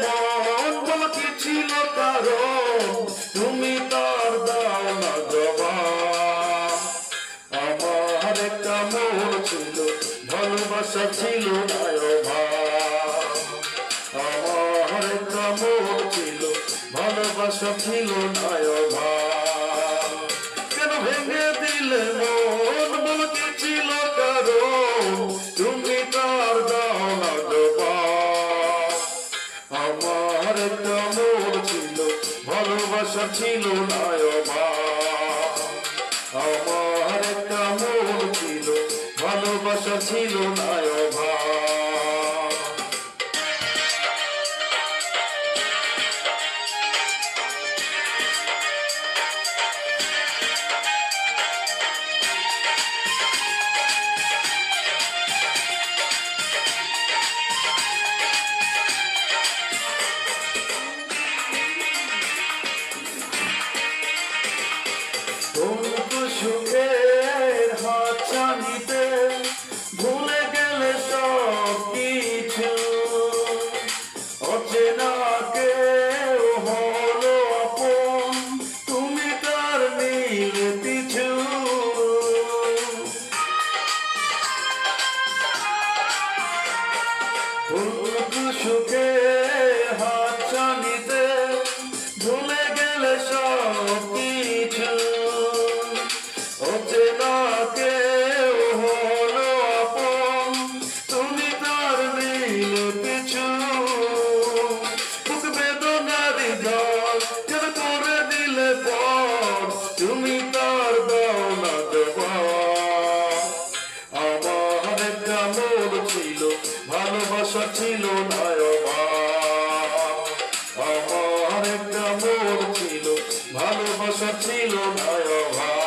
মন বলো কি ছিল কারণ তুমি তার দাও না জবাব। আমার একটা মন ছিল ভালোবাসা ছিল না অভাব। আমার একটা মন ছিল ভালোবাসা ছিল না অভাব। কেন ভেঙে দিলে মন বলো কি ছিল কারণ তুমি তার দাও না জবাব। আমার একটা মন ছিল ভালোবাসা ছিল না অভাব। আমার একটা মন ছিল ভালোবাসা ছিল না অভাব। সুখের হাতছানিতে ভুলে গেলে সব কিছু, অচেনা কেউ হলো আপন তুমি তার নিলে পিছু। সুখের হাতছানিতে ভুলে গেলে সব কিছু, অচেনা কেউ হলো আপন তুমি তার নিলে পিছু। বুক বেদনার জল কেন করে দিলে পর তুমি তার দাও না জবাব। আমার একটা মন ছিল ভালোবাসা ছিল না অভাব। আমার একটা মন ছিল ভালোবাসা ছিল না অভাব।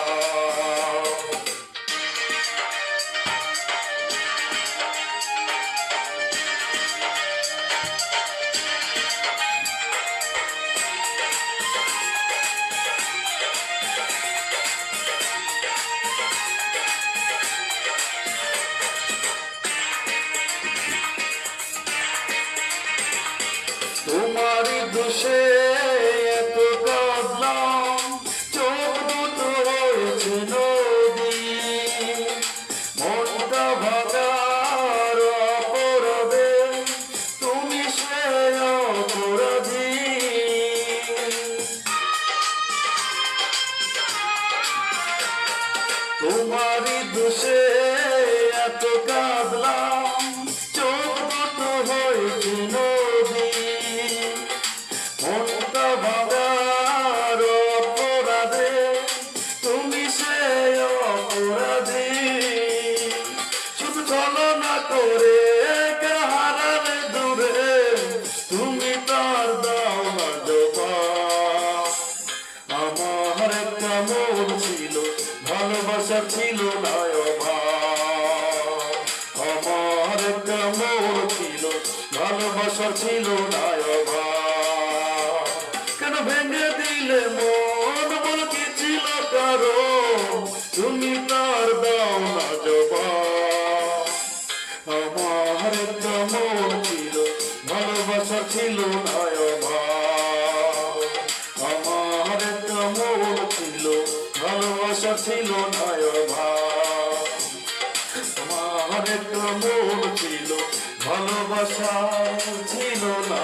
তোমারই দোষে এত কাঁদলাম, চোখ দুটো হয়েছে নদী। মনটা ভাঙার অপরাধে তুমি সে অপরাধী। তোমারই দোষে এত কাঁদলাম, চোখ দুটো হয়েছে নদী। মনটা ভাঙার অপরাধে তুমি সে অপরাধী। শুধু ছলনা করে হারালে দূরে তুমি তার দাও না জবাব। আমার একটা মন ছিল ভালোবাসা ছিল না অভাব। আমার একটা মন ছিল ভালোবাসা ছিল না অভাব। কেন ভেঙে দিলে মন বল কি ছিল কারণ তুমি তার দাও না জবাব। আমার একটা মন ছিল ভালোবাসা ছিল না অভাব। আমার একটা মন ছিল ভালোবাসা ছিল না অভাব। আমার একটা মন ছিল ভালোবাসা ছিল না।